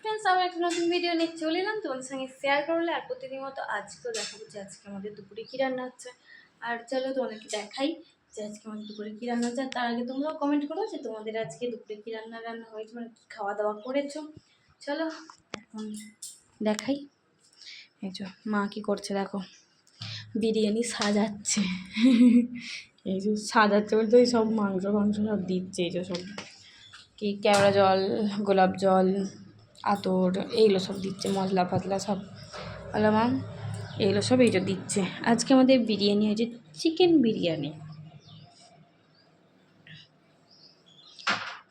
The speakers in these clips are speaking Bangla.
ফ্রেন্ডস, আবার একটা নতুন ভিডিও নিয়ে চলে এলাম তোমাদের সঙ্গে শেয়ার করলে। আর প্রতিদিন মতো আজকেও দেখাবো যে আজকে আমাদের দুপুরে কী রান্না হচ্ছে। আর চলো তোমাদেরকে দেখাই যে আজকে আমাদের দুপুরে কী রান্না হচ্ছে। আর তার আগে তোমরাও কমেন্ট করো যে তোমাদের আজকে দুপুরে কী রান্না হয়েছে, মানে কী খাওয়া দাওয়া করেছো। চলো এখন দেখাই। এই যে মা কী করছে দেখো, বিরিয়ানি সাজাচ্ছে। এই যে সাজাচ্ছে বলতে ওই সব মাংস সব দিচ্ছে। এই যে সব কি কেওড়া জল, গোলাপ জল, আতর এইগুলো সব দিচ্ছে, মশলা ফসলা সব আলাম এইগুলো সব এই যে দিচ্ছে। আজকে আমাদের বিরিয়ানি হয়েছে, চিকেন বিরিয়ানি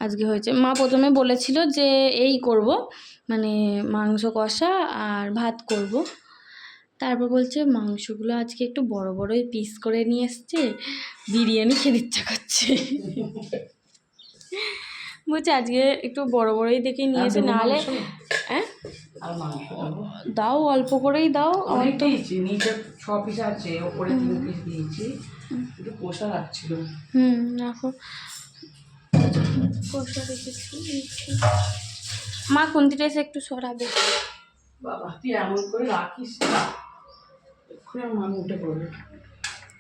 আজকে হয়েছে। মা প্রথমে বলেছিল যে এই করব, মানে মাংস কষা আর ভাত করব। তারপর বলছে মাংসগুলো আজকে একটু বড় বড়ই পিস করে নিয়ে এসছে, বিরিয়ানি খেতে ইচ্ছা করছে। বলছে আজকে একটু বড় বড়ই দেখে নিয়েছে, নাহলে হ্যাঁ দাও অল্প করেই দাও। অনেক দিয়েছি, নিচে 6 পিস আছে, ওপরে 3 পিস দিয়েছি, একটু কষা লাগছিল। দেখো কষা রেখেছি। মা খুন্তিটা এসে একটু সরাবে। বাবা তুই এমন করে রাখিস না, এক্ষুনি আমার মা উঠে পড়বে।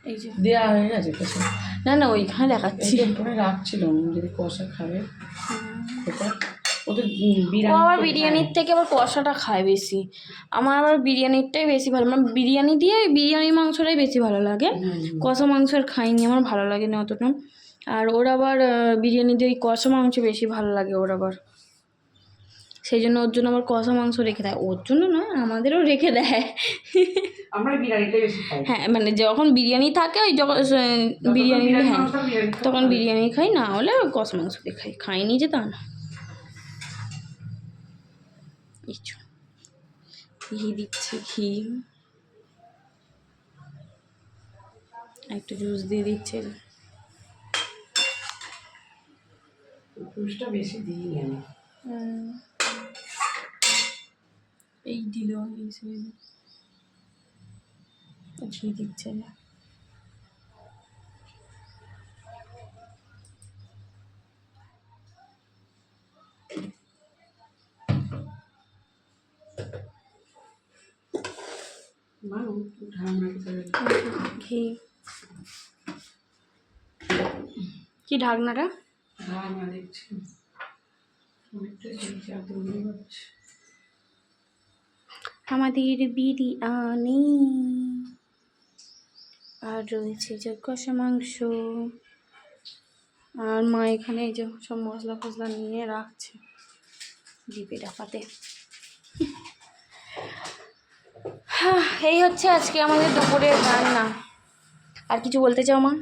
এই যে দেওয়া হয়ে গেছে কষা। না না ওইখানে দেখাচ্ছি, পরে রাখছিল যদি কষা খাবে। আবার বিরিয়ানির থেকে আবার কষাটা খায় বেশি। আমার আবার বিরিয়ানিরটাই বেশি ভালো, আমার বিরিয়ানি দিয়ে বিরিয়ানি মাংসটাই বেশি ভালো লাগে। কষা মাংস আর খাইনি, আমার ভালো লাগে না অতটা। আর ওর আবার বিরিয়ানি দিয়ে ওই কষা মাংস বেশি ভালো লাগে ওর আবার, সেই জন্য ওর জন্য আবার কষা মাংস রেখে দেয়। ওর জন্য নয়, আমাদেরও রেখে দেয়। আমরা বিরিয়ানিটাই বেশি খাই। হ্যাঁ মানে যখন বিরিয়ানি থাকে, ওই যখন বিরিয়ানি, হ্যাঁ তখন বিরিয়ানি খাই, না হলে কষা মাংস দিয়ে খাইনি যে তা না। ঘি দিচ্ছে, ঘি একটু জুস দিয়ে দিচ্ছে। জুসটা বেশি দিই আমি, এই দিল ঘি দিচ্ছে না। ঘি কি ঢাকনাটা দেখছি আমাদের বিরিয়ানি। আর রয়েছে যে কষা মাংস। আর মা এখানে এই যে সব মশলা ফসলা নিয়ে রাখছে ডিপে ডাপাতে। হ্যাঁ এই হচ্ছে আজকে আমাদের দুপুরের রান্না। আর কিছু বলতে চাও মা?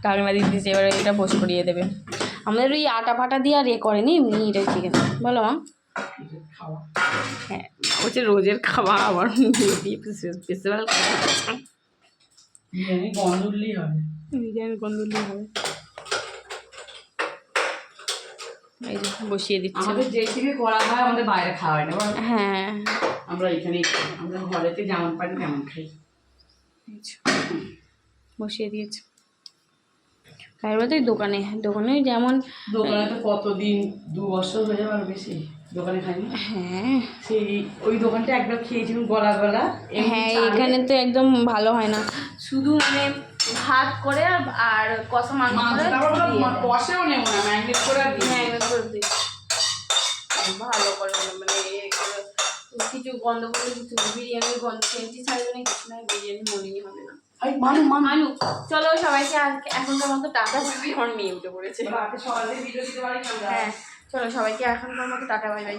ঢাকনা দিয়ে দিয়েছে, এবার এটা পোস্ট করিয়ে দেবে। আমাদের ওই আটা ফাটা দিয়ে আর এ করেনি, এমনি এটা চিকেন। বলো মা। হ্যাঁ বলছে রোজের খাওয়া, আবার ফেস্টিভ্যাল বিরিয়ানি গন্ধুলি হবে, বিরিয়ানি গন্ধুলি হবে। এই যে বসিয়ে দিচ্ছে। আমাদের যেখানে করা হয় আমাদের বাইরে খাওয়া হয় না। হ্যাঁ আমরা এখানেই খাই, আমরা ঘরেতে যেমন পারি তেমন খাই। বসিয়ে দিয়েছে। খাই বলতে দোকানে যেমন, দোকানে তো কতদিন 2 বছর হয়ে যাবে আর বেশি দোকানে খাইনি। হ্যাঁ সেই ওই দোকানটা একবার খেয়েছিলাম গলা। হ্যাঁ এখানে তো একদম ভালো হয় না, শুধু মানে ভাত করে আর কষা মাংস কষাও নেব না, ম্যারিনেট করে দিই ভালো করে, মানে কিছু গন্ধ বলে কিছু বিরিয়ানির গন্ধ সেন্টি ছাড়বে না, কিছু না, বিরিয়ানি মনেই হবে না। মানু চলো সবাইকে এখনকার মতো টাটা বাই বাই। আমার মেয়ে উঠে পড়েছে। হ্যাঁ চলো সবাইকে এখনকার মতো টাটা বাই বাই।